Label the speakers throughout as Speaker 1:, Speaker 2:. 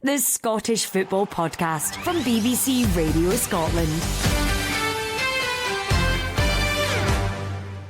Speaker 1: The Scottish Football Podcast from BBC Radio Scotland.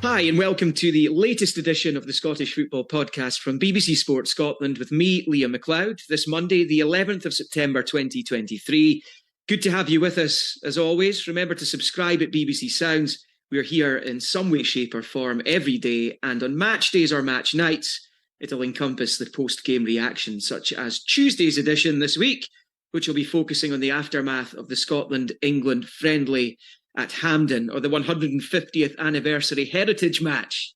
Speaker 2: Hi and welcome to the latest edition of the Scottish Football Podcast from BBC Sport Scotland with me, Liam McLeod, this Monday, the 11th of September 2023. Good to have you with us as always. Remember to subscribe at BBC Sounds. We're here in some way, shape or form every day, and on match days or match nights, it'll encompass the post-game reaction, such as Tuesday's edition this week, which will be focusing on the aftermath of the Scotland-England friendly at Hampden, or the 150th anniversary heritage match,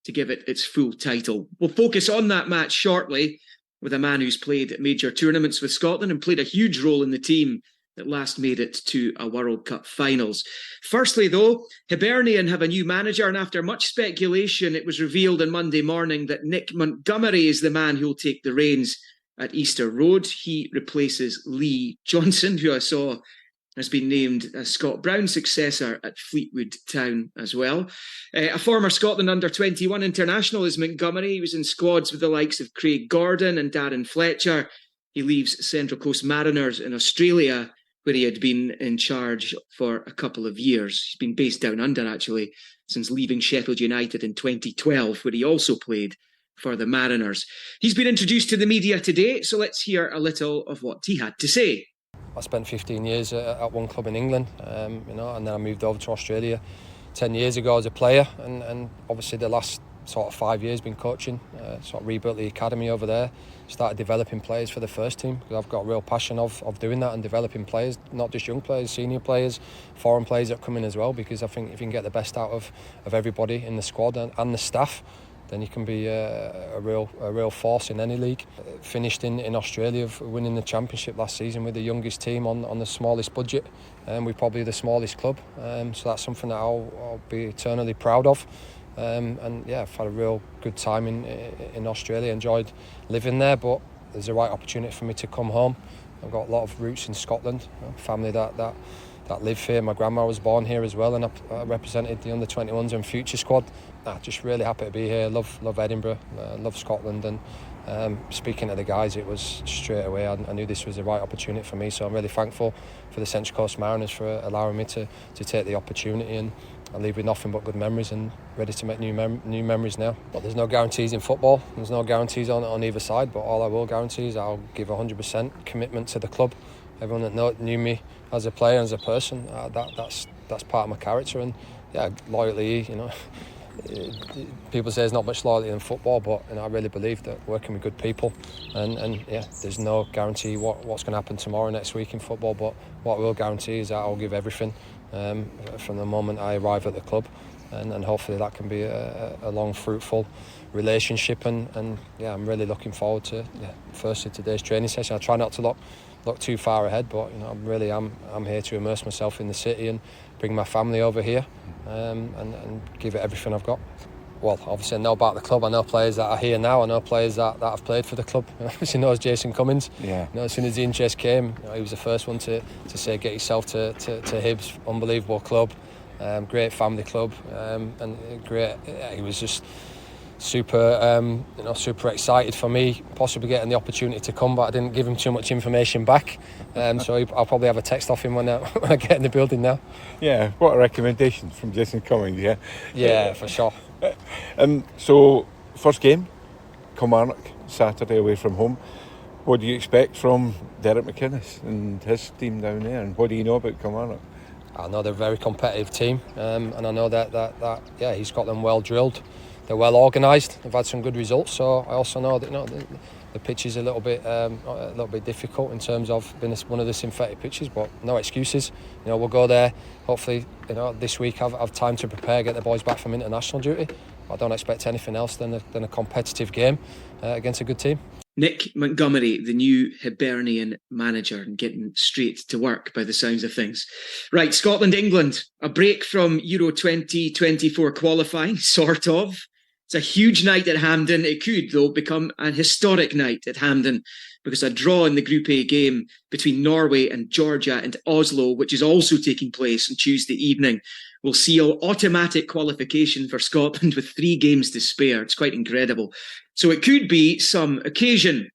Speaker 2: to give it its full title. We'll focus on that match shortly with a man who's played at major tournaments with Scotland and played a huge role in the team that last made it to a World Cup finals. Firstly, though, Hibernian have a new manager, and after much speculation, it was revealed on Monday morning that Nick Montgomery is the man who will take the reins at Easter Road. He replaces Lee Johnson, who I saw has been named as Scott Brown's successor at Fleetwood Town as well. A former Scotland under-21 international is Montgomery. He was in squads with the likes of Craig Gordon and Darren Fletcher. He leaves Central Coast Mariners in Australia, where he had been in charge for a couple of years. He's been based down under, actually, since leaving Sheffield United in 2012, where he also played for the Mariners. He's been introduced to the media today, so let's hear a little of what he had to say.
Speaker 3: I spent 15 years at one club in England, and then I moved over to Australia 10 years ago as a player, and obviously the last sort of 5 years been coaching, sort of rebuilt the academy over there, started developing players for the first team, because I've got a real passion of doing that and developing players, not just young players, senior players, foreign players that come in as well, because I think if you can get the best out of everybody in the squad and the staff, then you can be a real force in any league. Finished in Australia winning the championship last season with the youngest team on the smallest budget, and we're probably the smallest club, so that's something that I'll be eternally proud of. And yeah, I've had a real good time in Australia, enjoyed living there, but there's the right opportunity for me to come home. I've got a lot of roots in Scotland, family that live here. My grandma was born here as well, and I represented the under-21s and future squad. Just really happy to be here. Love Edinburgh, love Scotland, and speaking to the guys, it was straight away. I knew this was the right opportunity for me, so I'm really thankful for the Central Coast Mariners for allowing me to take the opportunity, and I leave with nothing but good memories and ready to make new memories now. But there's no guarantees in football. There's no guarantees on either side, but all I will guarantee is I'll give 100% commitment to the club. Everyone that knew me as a player and as a person, that's part of my character, and yeah, loyalty, people say there's not much loyalty in football, but I really believe that working with good people, and yeah, there's no guarantee what's going to happen tomorrow, next week in football, but what I will guarantee is that I'll give everything from the moment I arrive at the club, and hopefully that can be a long, fruitful relationship, and yeah, I'm really looking forward to firstly today's training session. I try not to look too far ahead, but I'm here to immerse myself in the city and bring my family over here, and give it everything I've got. Well, obviously I know about the club. I know players that are here now. I know players that have played for the club. Obviously knows Jason Cummins. Yeah. As soon as the interest came, he was the first one to say get yourself to Hibs. Unbelievable club, great family club, and great. He was just super excited for me possibly getting the opportunity to come, but I didn't give him too much information back, so I'll probably have a text off him when I get in the building now.
Speaker 4: Yeah, what a recommendation from Jason Cummings.
Speaker 3: Yeah, for sure.
Speaker 4: So first game, Kilmarnock, Saturday away from home. What do you expect from Derek McInnes and his team down there, and what do you know about Kilmarnock?
Speaker 3: I know they're a very competitive team, and I know that he's got them well drilled. They're well organised. They've had some good results. So I also know that the pitch is a little bit difficult in terms of being one of the synthetic pitches, but no excuses. We'll go there. Hopefully, this week have time to prepare, get the boys back from international duty. I don't expect anything else than a competitive game against a good team.
Speaker 2: Nick Montgomery, the new Hibernian manager, and getting straight to work by the sounds of things. Right, Scotland-England, a break from Euro 2024 qualifying, sort of. It's a huge night at Hampden. It could, though, become an historic night at Hampden, because a draw in the Group A game between Norway and Georgia and Oslo, which is also taking place on Tuesday evening, will seal automatic qualification for Scotland with 3 games to spare. It's quite incredible. So it could be some occasion.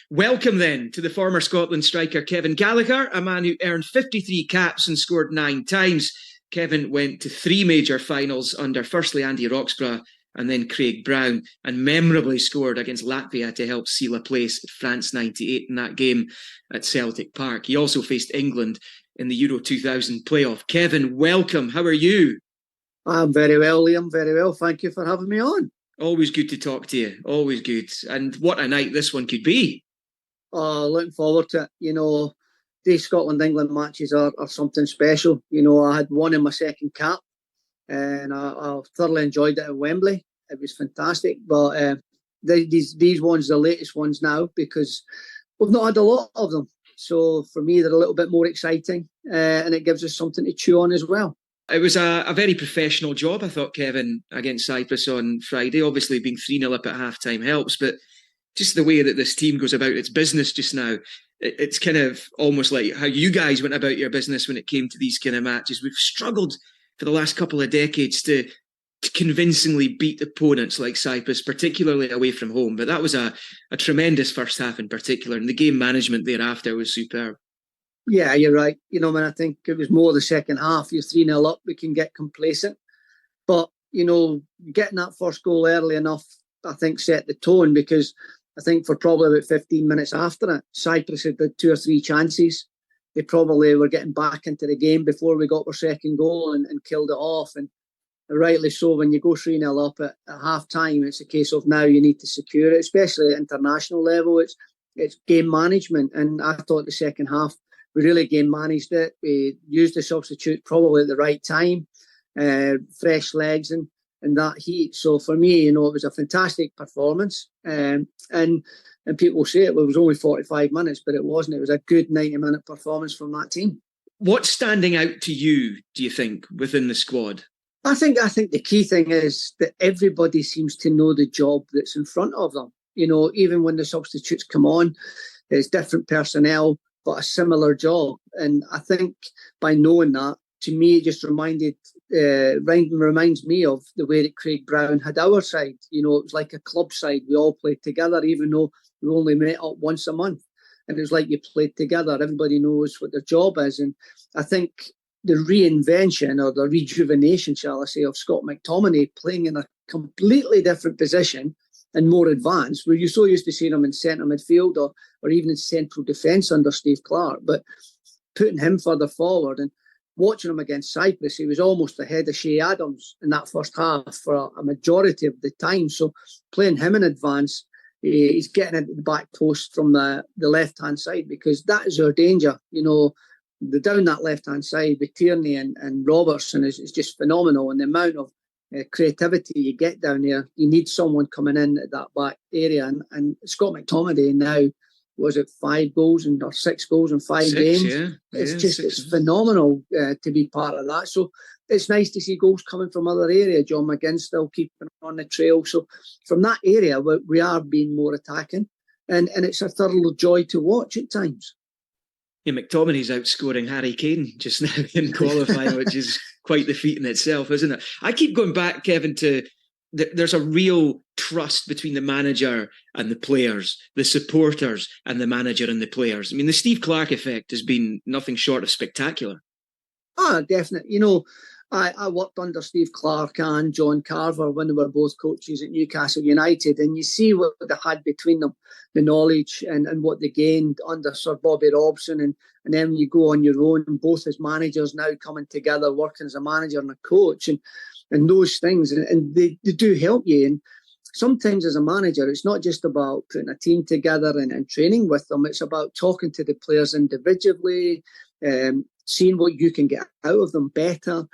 Speaker 2: Welcome then to the former Scotland striker Kevin Gallacher, a man who earned 53 caps and scored 9 times. Kevin went to 3 major finals under firstly Andy Roxburgh and then Craig Brown, and memorably scored against Latvia to help seal a place at France 98 in that game at Celtic Park. He also faced England in the Euro 2000 playoff. Kevin, welcome. How are you?
Speaker 5: I'm very well, Liam. Very well. Thank you for having me on.
Speaker 2: Always good to talk to you. Always good. And what a night this one could be.
Speaker 5: Looking forward to it. You know, these Scotland-England matches are something special. You know, I had one in my second cap and I thoroughly enjoyed it at Wembley. It was fantastic. But these ones, the latest ones now, because we've not had a lot of them. So for me, they're a little bit more exciting and it gives us something to chew on as well.
Speaker 2: It was a very professional job, I thought, Kevin, against Cyprus on Friday. Obviously, being 3-0 up at half-time helps, but just the way that this team goes about its business just now, it's kind of almost like how you guys went about your business when it came to these kind of matches. We've struggled for the last couple of decades to convincingly beat opponents like Cyprus, particularly away from home. But that was a tremendous first half in particular, and the game management thereafter was superb.
Speaker 5: Yeah, you're right. You know, I think it was more the second half. You're 3-0 up, we can get complacent. But, you know, getting that first goal early enough, I think, set the tone, because I think for probably about 15 minutes after it, Cyprus had 2 or 3 chances. They probably were getting back into the game before we got our second goal and killed it off. And rightly so, when you go 3-0 up at half-time, it's a case of now you need to secure it, especially at international level. It's game management. And I thought the second half, we really game managed it. We used the substitute probably at the right time, fresh legs and that heat. So for me, you know, it was a fantastic performance. And people say it was only 45 minutes, but it wasn't. It was a good 90-minute performance from that team.
Speaker 2: What's standing out to you, do you think, within the squad?
Speaker 5: I think the key thing is that everybody seems to know the job that's in front of them. You know, even when the substitutes come on, it's different personnel, but a similar job. And I think by knowing that, to me, it just reminds me of the way that Craig Brown had our side. You know, it was like a club side. We all played together, even though we only met up once a month. And it was like you played together. Everybody knows what their job is. And I think the reinvention or the rejuvenation, shall I say, of Scott McTominay playing in a completely different position and more advanced, where you're so used to seeing him in centre midfield or even in central defence under Steve Clarke, but putting him further forward and watching him against Cyprus, he was almost ahead of Shea Adams in that first half for a majority of the time. So playing him in advance, he's getting into the back post from the left-hand side, because that is our danger. You know, down that left-hand side with Tierney and Robertson is just phenomenal, and the amount of creativity you get down there, you need someone coming in at that back area. And Scott McTominay now, was it 5 goals or 6 goals in 5 games?
Speaker 2: Yeah.
Speaker 5: It's phenomenal to be part of that. So it's nice to see goals coming from other areas. John McGinn still keeping on the trail. So from that area, we are being more attacking, and it's a thorough joy to watch at times.
Speaker 2: Yeah, McTominay's outscoring Harry Kane just now in qualifying, which is quite the feat in itself, isn't it? I keep going back, Kevin, to there's a real trust between the manager and the players, the supporters and the manager and the players. I mean, the Steve Clarke effect has been nothing short of spectacular.
Speaker 5: Definitely. You know, I worked under Steve Clarke and John Carver when they were both coaches at Newcastle United, and you see what they had between them, the knowledge and what they gained under Sir Bobby Robson, and then you go on your own, both as managers now coming together, working as a manager and a coach, and those things, and they do help you. And sometimes as a manager, it's not just about putting a team together and training with them, it's about talking to the players individually, seeing what you can get out of them better,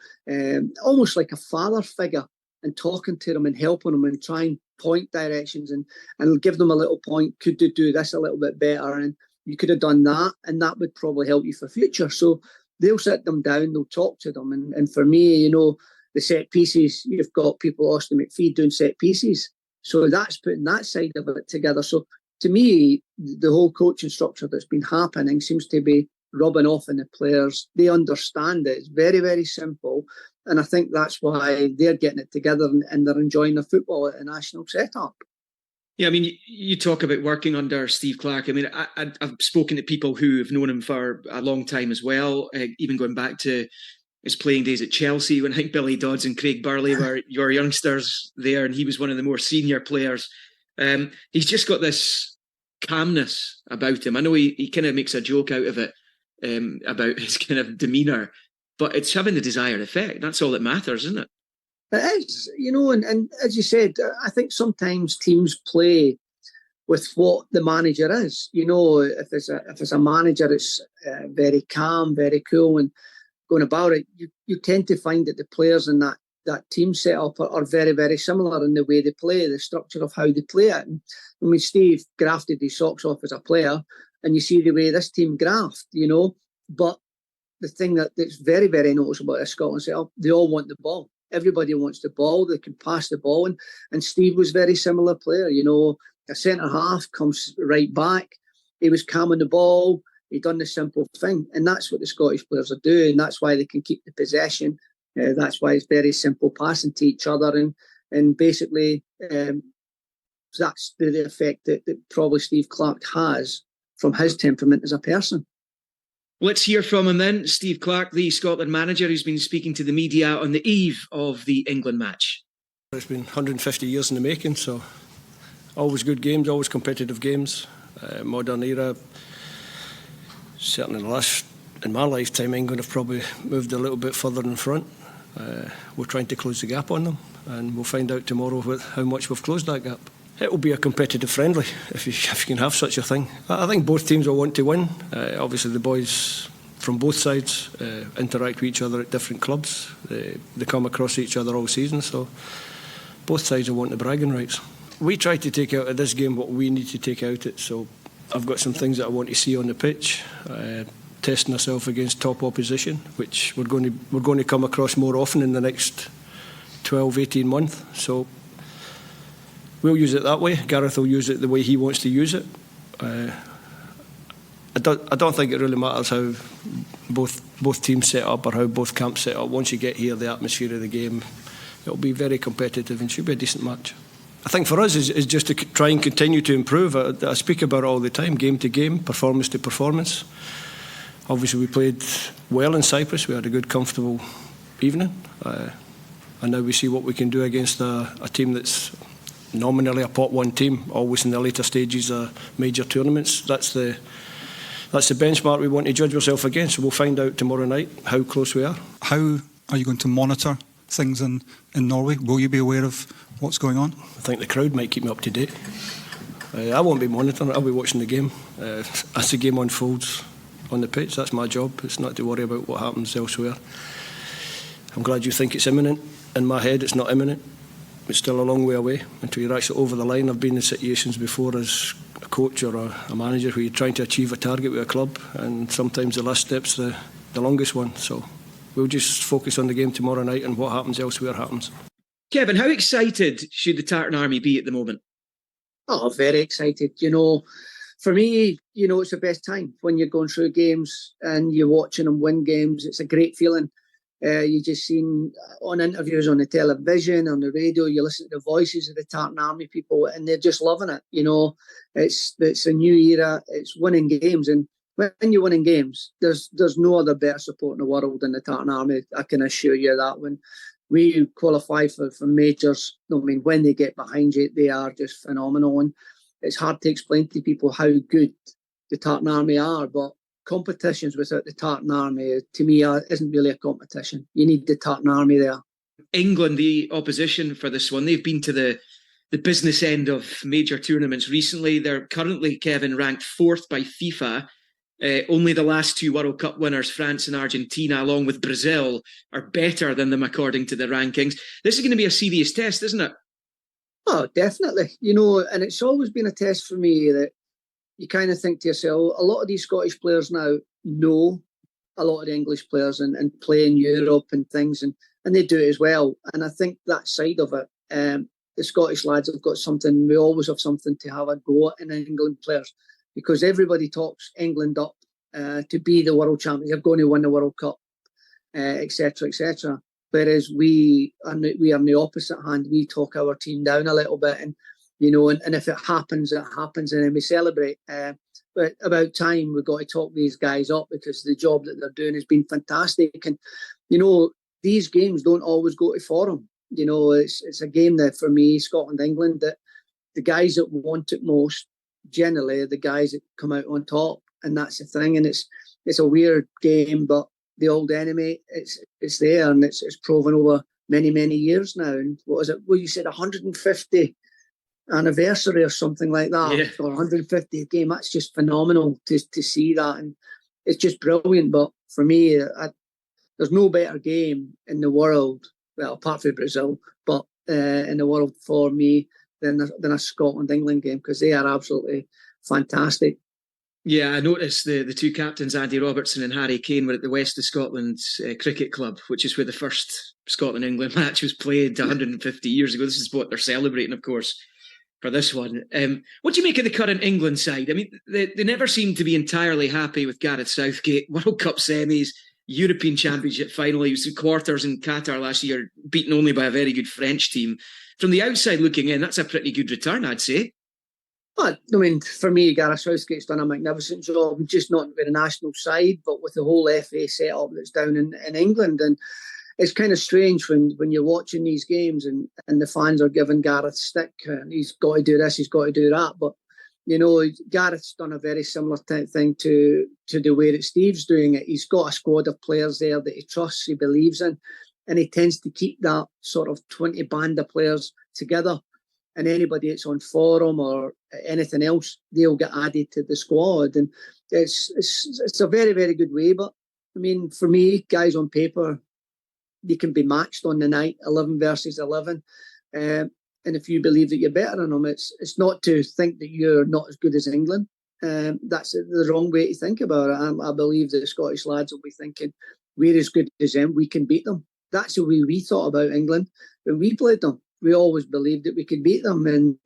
Speaker 5: almost like a father figure, and talking to them and helping them and trying point directions and give them a little point. Could you do this a little bit better? And you could have done that, and that would probably help you for future. So they'll sit them down, they'll talk to them. And for me, you know, the set pieces, you've got people, Austin McPhee, doing set pieces. So that's putting that side of it together. So to me, the whole coaching structure that's been happening seems to be rubbing off on the players. They understand it. It's very, very simple. And I think that's why they're getting it together and they're enjoying the football at a national setup.
Speaker 2: Yeah, I mean, you talk about working under Steve Clarke. I mean, I've spoken to people who have known him for a long time as well, even going back to his playing days at Chelsea when I think Billy Dodds and Craig Burley were your youngsters there, and he was one of the more senior players. He's just got this calmness about him. I know he kind of makes a joke out of it about his kind of demeanour, but it's having the desired effect. That's all that matters, isn't it?
Speaker 5: It is, and as you said, I think sometimes teams play with what the manager is. If it's a manager that's very calm, very cool, and going about it, you tend to find that the players in that team setup are very, very similar in the way they play, the structure of how they play it. And I mean, Steve grafted his socks off as a player, and you see the way this team graft, But the thing that's very, very noticeable about Scotland setup, they all want the ball. Everybody wants the ball. They can pass the ball. And Steve was a very similar player. A centre-half comes right back. He was calm on the ball. He done the simple thing. And that's what the Scottish players are doing. That's why they can keep the possession. That's why it's very simple passing to each other. And basically, that's the effect that probably Steve Clarke has from his temperament as a person.
Speaker 2: Let's hear from him then. Steve Clarke, the Scotland manager, who's been speaking to the media on the eve of the England match.
Speaker 6: It's been 150 years in the making, so always good games, always competitive games. Modern era. Certainly in my lifetime, England have probably moved a little bit further in front. We're trying to close the gap on them, and we'll find out tomorrow how much we've closed that gap. It will be a competitive friendly, if you can have such a thing. I think both teams will want to win. Obviously, the boys from both sides interact with each other at different clubs. They come across each other all season, so both sides will want the bragging rights. We try to take out of this game what we need to take out of it, so I've got some things that I want to see on the pitch. Testing ourselves against top opposition, which we're going to come across more often in the next 12, 18 months. So we'll use it that way. Gareth will use it the way he wants to use it. I don't think it really matters how both teams set up or how both camps set up. Once you get here, the atmosphere of the game, it'll be very competitive and should be a decent match. I think for us is just to try and continue to improve. I speak about it all the time, game to game, performance to performance. Obviously, we played well in Cyprus. We had a good, comfortable evening. And now we see what we can do against a team that's nominally a pot one team, always in the later stages of major tournaments. That's the benchmark we want to judge ourselves against. So we'll find out tomorrow night how close we are.
Speaker 7: How are you going to monitor things in Norway? Will you be aware of what's going on?
Speaker 6: I think the crowd might keep me up to date. I won't be monitoring it. I'll be watching the game. As the game unfolds on the pitch, that's my job. It's not to worry about what happens elsewhere. I'm glad you think it's imminent. In my head, it's not imminent. It's still a long way away until you're actually over the line. I've been in situations before as a coach or a manager where you're trying to achieve a target with a club, and sometimes the last step's the longest one. So we'll just focus on the game tomorrow night, and what happens elsewhere happens.
Speaker 2: Kevin, how excited should the Tartan Army be at the moment?
Speaker 5: Oh, very excited. For me, it's the best time when you're going through games and you're watching them win games. It's a great feeling. You just seen on interviews on the television, on the radio, you listen to the voices of the Tartan Army people, and they're just loving it. It's a new era. It's winning games, and when you're winning games, there's no other better support in the world than the Tartan Army. I can assure you that. When we qualify for majors, when they get behind you, they are just phenomenal. And it's hard to explain to people how good the Tartan Army are, but competitions without the Tartan Army, to me, isn't really a competition. You need the Tartan Army there.
Speaker 2: England, the opposition for this one, they've been to the business end of major tournaments recently. They're currently, Kevin, ranked 4th by FIFA. Only the last 2 World Cup winners, France and Argentina, along with Brazil, are better than them according to the rankings. This is going to be a serious test, isn't it?
Speaker 5: Oh, definitely. And it's always been a test for me that you kind of think to yourself, a lot of these Scottish players now know a lot of the English players and play in Europe and things, and they do it as well. And I think that side of it, the Scottish lads have got something, we always have something to have a go at in England players, because everybody talks England up to be the world champions. They're going to win the World Cup, etc., etc. Whereas we are on the opposite hand. We talk our team down a little bit, and and if it happens, it happens, and then we celebrate. But about time we got to talk these guys up, because the job that they're doing has been fantastic. And, these games don't always go to forum. It's a game that, for me, Scotland, England, that the guys that want it most generally are the guys that come out on top. And that's the thing. And it's a weird game, but the old enemy, it's there, and it's proven over many, many years now. And what was it? Well, you said 150 anniversary or something like that,
Speaker 2: yeah.
Speaker 5: or 150th game. That's just phenomenal to see that, and it's just brilliant. But for me, there's no better game in the world, well, apart from Brazil, but in the world for me than a Scotland-England game, because they are absolutely fantastic.
Speaker 2: Yeah, I noticed the two captains, Andy Robertson and Harry Kane, were at the West of Scotland Cricket Club, which is where the first Scotland-England match was played 150 years ago. This is what they're celebrating, of course, for this one. What do you make of the current England side? I mean, they never seem to be entirely happy with Gareth Southgate. World Cup semis, European Championship final. He was in quarters in Qatar last year, beaten only by a very good French team. From the outside looking in, that's a pretty good return, I'd say.
Speaker 5: But, for me, Gareth Southgate's done a magnificent job, just not with the national side, but with the whole FA setup that's down in England. And it's kind of strange when you're watching these games and the fans are giving Gareth stick. He's got to do this, he's got to do that. But, Gareth's done a very similar thing to the way that Steve's doing it. He's got a squad of players there that he trusts, he believes in, and he tends to keep that sort of 20 band of players together. And anybody that's on forum or anything else, they'll get added to the squad. And it's a very, very good way. But, for me, guys on paper, they can be matched on the night, 11 versus 11. And if you believe that you're better than them, it's not to think that you're not as good as England. That's the wrong way to think about it. I believe the Scottish lads will be thinking, we're as good as them, we can beat them. That's the way we thought about England when we played them. We always believed that we could beat them, and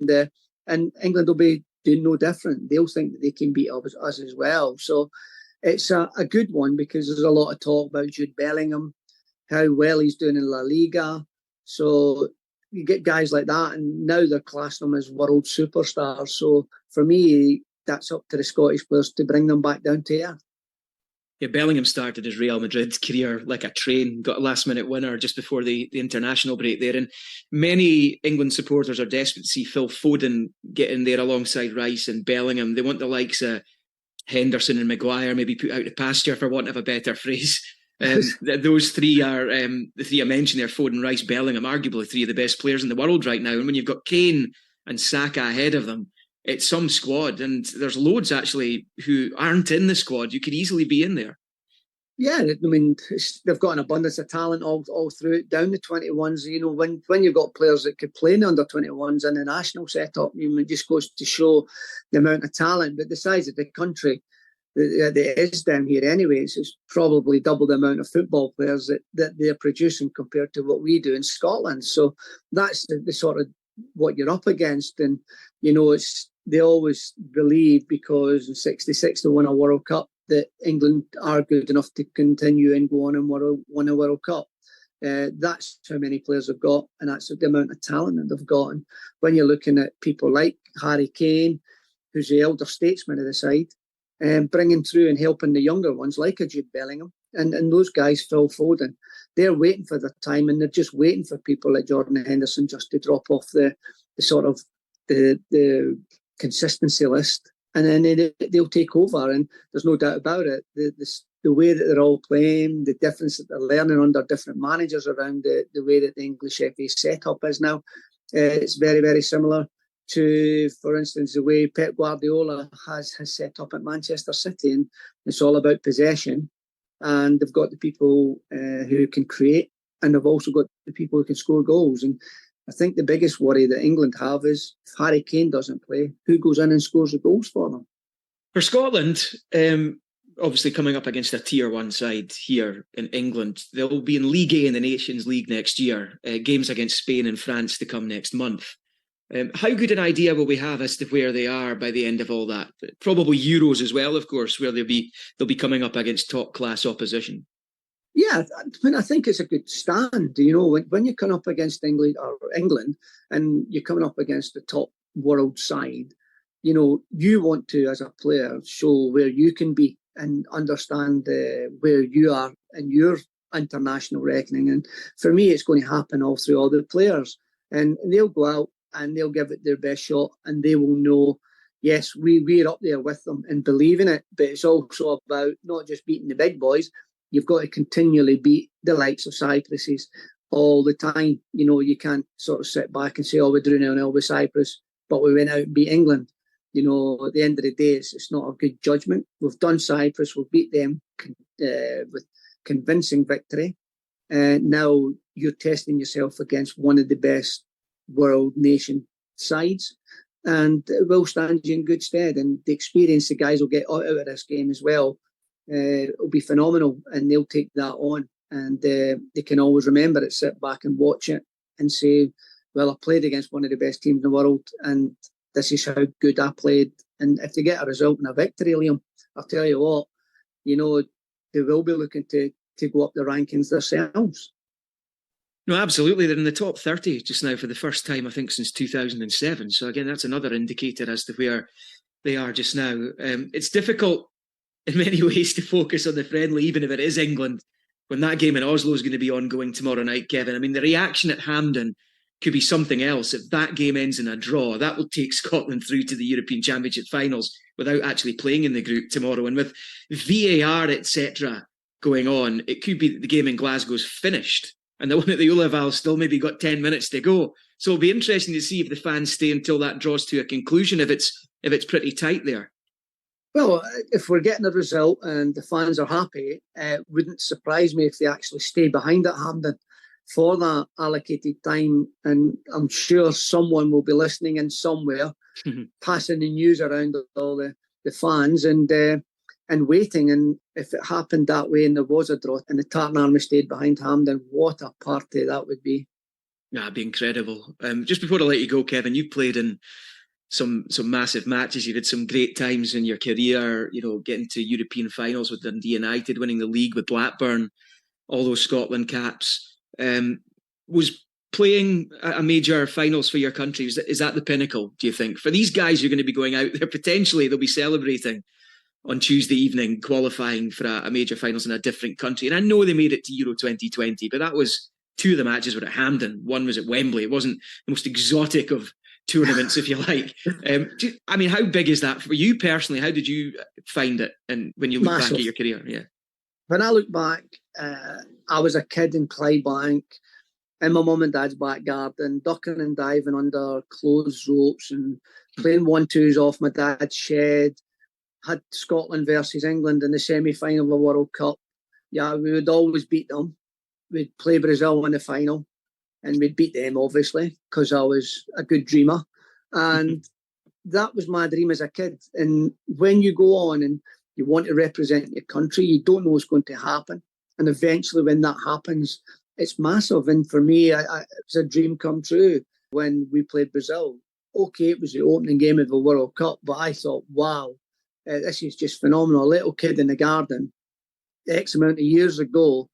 Speaker 5: England will be doing no different. They'll think that they can beat us as well. So it's a good one, because there's a lot of talk about Jude Bellingham, how well he's doing in La Liga. So you get guys like that, and now they're classing them as world superstars. So for me, that's up to the Scottish players to bring them back down to earth.
Speaker 2: Yeah, Bellingham started his Real Madrid career like a train, got a last-minute winner just before the international break there. And many England supporters are desperate to see Phil Foden get in there alongside Rice and Bellingham. They want the likes of Henderson and Maguire maybe put out the pasture, for want of a better phrase. Those three are, the three I mentioned there, Foden, Rice, Bellingham, arguably three of the best players in the world right now. And when you've got Kane and Saka ahead of them, it's some squad, and there's loads actually who aren't in the squad. You could easily be in there.
Speaker 5: Yeah, they've got an abundance of talent all through it, down the 21s. When you've got players that could play in the under 21s in the national setup, it just goes to show the amount of talent. But the size of the country that is down here anyways, is probably double the amount of football players that they're producing compared to what we do in Scotland. So that's the sort of what you're up against. And, they always believe, because in 66 they won a World Cup, that England are good enough to continue and go on and win a World Cup. That's how many players they've got, and that's the amount of talent that they've got. And when you're looking at people like Harry Kane, who's the elder statesman of the side, bringing through and helping the younger ones like a Jude Bellingham, and those guys, Phil Foden, they're waiting for their time, and they're just waiting for people like Jordan Henderson just to drop off the sort of the consistency list, and then they'll take over. And there's no doubt about it. The way that they're all playing, the difference that they're learning under different managers around the way that the English FA setup is now, it's very, very similar to, for instance, the way Pep Guardiola has set up at Manchester City. And it's all about possession. And they've got the people who can create, and they've also got the people who can score goals. And I think the biggest worry that England have is, if Harry Kane doesn't play, who goes in and scores the goals for them?
Speaker 2: For Scotland, obviously coming up against a Tier 1 side here in England, they'll be in League A in the Nations League next year. Games against Spain and France to come next month. How good an idea will we have as to where they are by the end of all that? Probably Euros as well, of course, where they'll be coming up against top-class opposition.
Speaker 5: Yeah, I think it's a good stand. When you come up against England, and you're coming up against the top world side, you know, you want to, as a player, show where you can be and understand where you are in your international reckoning. And for me, it's going to happen all through all the players. And they'll go out and they'll give it their best shot, and they will know, yes, we're up there with them and believe in it. But it's also about not just beating the big boys. You've got to continually beat the likes of Cyprus's all the time. You know, you can't sort of sit back and say, oh, we drew 0-0 with Cyprus, but we went out and beat England. You know, at the end of the day, it's not a good judgment. We've done Cyprus, we've beat them with convincing victory. Now you're testing yourself against one of the best world nation sides, and it will stand you in good stead. And the experience the guys will get out of this game as well, it'll be phenomenal, and they'll take that on. And they can always remember it, sit back and watch it and say, well, I played against one of the best teams in the world, and this is how good I played. And if they get a result and a victory, Liam, I'll tell you what, you know, they will be looking to go up the rankings themselves.
Speaker 2: No, absolutely. They're in the top 30 just now for the first time, I think, since 2007. So again, that's another indicator as to where they are just now. It's difficult in many ways to focus on the friendly, even if it is England, when that game in Oslo is going to be ongoing tomorrow night, Kevin. I mean, the reaction at Hampden could be something else. If that game ends in a draw, that will take Scotland through to the European Championship finals without actually playing in the group tomorrow. And with VAR, etc., going on, it could be that the game in Glasgow's finished and the one at the Ullaval still maybe got 10 minutes to go. So it'll be interesting to see if the fans stay until that draws to a conclusion, if it's pretty tight there.
Speaker 5: Well, if we're getting a result and the fans are happy, it wouldn't surprise me if they actually stay behind at Hampden for that allocated time. And I'm sure someone will be listening in somewhere, passing the news around all the fans and waiting. And if it happened that way and there was a draw and the Tartan Army stayed behind Hampden, what a party that would be.
Speaker 2: Yeah, it'd be incredible. Just before I let you go, Kevin, you've played in some massive matches. You've had some great times in your career, you know, getting to European finals with Dundee United, winning the league with Blackburn, all those Scotland caps. Was playing a major finals for your country, is that the pinnacle, do you think? For these guys who are going to be going out there, potentially they'll be celebrating on Tuesday evening, qualifying for a major finals in a different country. And I know they made it to Euro 2020, but that was two of the matches were at Hampden. One was at Wembley. It wasn't the most exotic of tournaments, if you like. I mean, how big is that for you personally? How did you find it? And when you look back at your career, yeah.
Speaker 5: When I look back, I was a kid in Clydebank in my mum and dad's back garden, ducking and diving under closed ropes and playing 1-2s off my dad's shed. Had Scotland versus England in the semi-final of the World Cup. Yeah, we would always beat them. We'd play Brazil in the final and we'd beat them, obviously, because I was a good dreamer. And that was my dream as a kid. And when you go on and you want to represent your country, you don't know what's going to happen. And eventually when that happens, it's massive. And for me, it was a dream come true when we played Brazil. Okay, it was the opening game of the World Cup, but I thought, wow, this is just phenomenal. A little kid in the garden, X amount of years ago,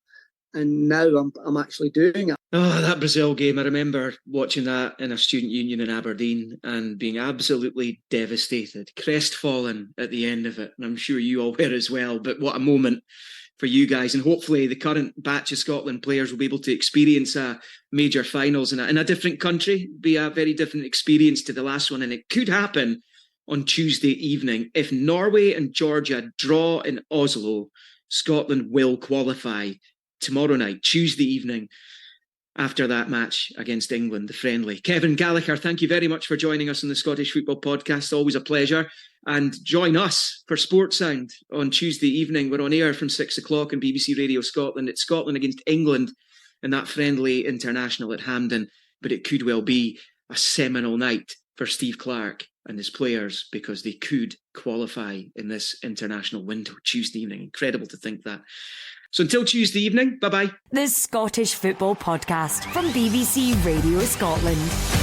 Speaker 5: and now I'm actually doing it.
Speaker 2: Oh, that Brazil game, I remember watching that in a student union in Aberdeen and being absolutely devastated, crestfallen at the end of it. And I'm sure you all were as well. But what a moment for you guys. And hopefully the current batch of Scotland players will be able to experience a major finals in a different country, be a very different experience to the last one. And it could happen on Tuesday evening. If Norway and Georgia draw in Oslo, Scotland will qualify tomorrow night, Tuesday evening, after that match against England, the friendly. Kevin Gallacher, thank you very much for joining us on the Scottish Football Podcast. Always a pleasure. And join us for Sports Sound on Tuesday evening. We're on air from 6 o'clock on BBC Radio Scotland. It's Scotland against England in that friendly international at Hampden. But it could well be a seminal night for Steve Clarke and his players, because they could qualify in this international window Tuesday evening. Incredible to think that. So until Tuesday evening, bye-bye.
Speaker 1: The Scottish Football Podcast from BBC Radio Scotland.